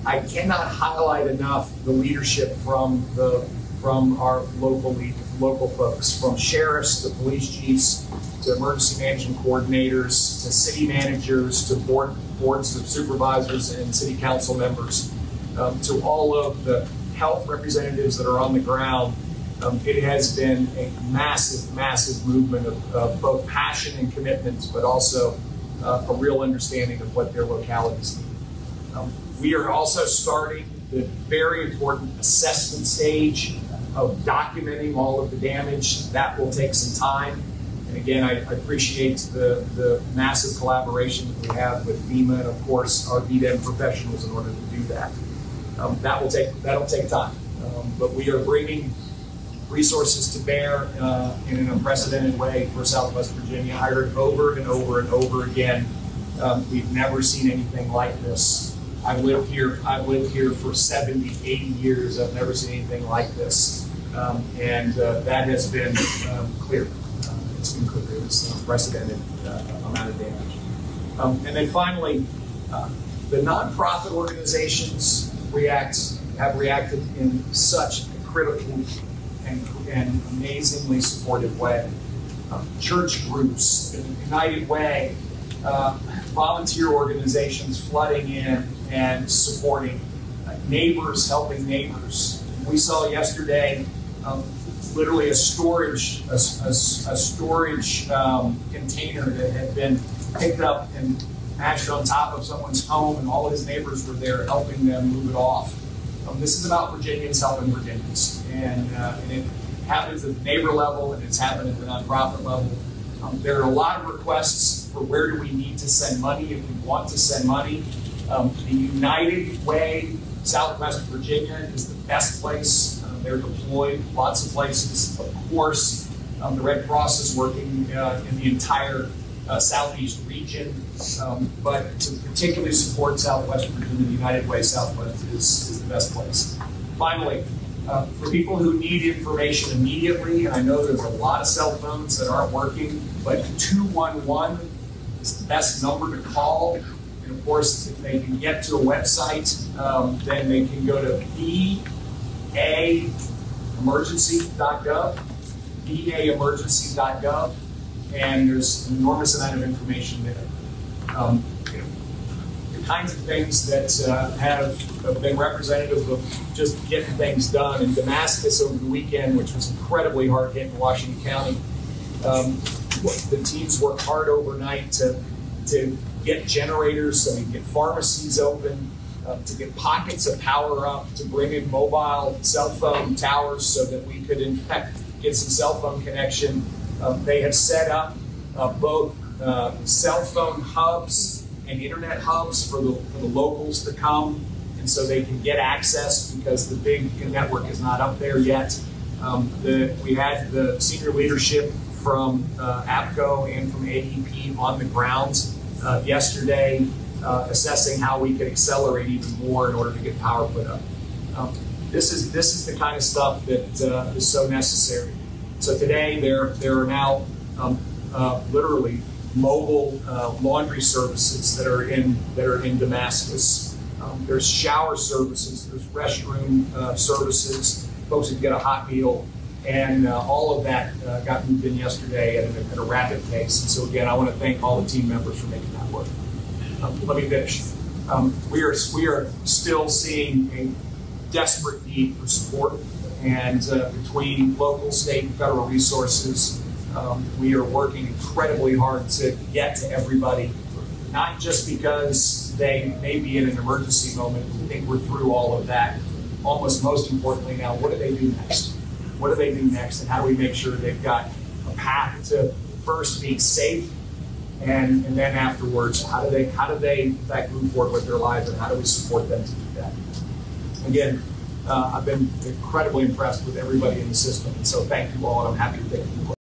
I cannot highlight enough the leadership from our local folks, from sheriffs to police chiefs to emergency management coordinators to city managers to boards of supervisors and city council members, to all of the health representatives that are on the ground. It has been a massive, massive movement of both passion and commitment, but also a real understanding of what their localities need. We are also starting the very important assessment stage of documenting all of the damage. That will take some time. And again, I appreciate the massive collaboration that we have with FEMA and, of course, our VDEM professionals in order to do that. That'll take time. But we are bringing resources to bear in an unprecedented way for Southwest Virginia. I heard over and over and over again, we've never seen anything like this. I've lived here for 70, 80 years. I've never seen anything like this. And that has been clear. It's been clear. It's an unprecedented amount of damage. And then finally, the nonprofit organizations have reacted in such a critical and amazingly supportive way. Church groups, United Way, volunteer organizations flooding in and supporting, neighbors helping neighbors. We saw yesterday literally a storage container that had been picked up and mashed on top of someone's home, and all his neighbors were there helping them move it off. This is about Virginians helping Virginians, and it happens at the neighbor level, and it's happened at the nonprofit level. There are a lot of requests for where do we need to send money if we want to send money. The United Way Southwest Virginia is the best place. They're deployed lots of places. Of course, the Red Cross is working in the entire Southeast region, but to particularly support Southwest Virginia, the United Way Southwest is the best place. Finally, for people who need information immediately, and I know there's a lot of cell phones that aren't working, but 211 is the best number to call. And of course, if they can get to a website, then they can go to vaemergency.gov, vaemergency.gov, and there's an enormous amount of information there. The kinds of things that have been representative of just getting things done. In Damascus over the weekend, which was incredibly hard hit in Washington County, the teams worked hard overnight to get generators so we can get pharmacies open, to get pockets of power up, to bring in mobile cell phone towers so that we could, in fact, get some cell phone connection. They have set up both cell phone hubs and internet hubs for the locals to come, and so they can get access because the big network is not up there yet. We had the senior leadership from APCO and from AEP on the ground yesterday, assessing how we could accelerate even more in order to get power put up. This is the kind of stuff that is so necessary. So today there are now literally mobile laundry services that are in Damascus. There's shower services, there's restroom services. Folks can get a hot meal, and all of that got moved in yesterday at a rapid pace. And so again, I want to thank all the team members for making that work. Let me finish. We are still seeing a desperate need for support, and between local, state, and federal resources, we are working incredibly hard to get to everybody, not just because they may be in an emergency moment. We think we're through all of that. Almost most importantly now, what do they do next? What do they do next, and how do we make sure they've got a path to first being safe, and then afterwards, how do they in fact move forward with their lives, and how do we support them to do that? Again, I've been incredibly impressed with everybody in the system, and so thank you all, and I'm happy to take you.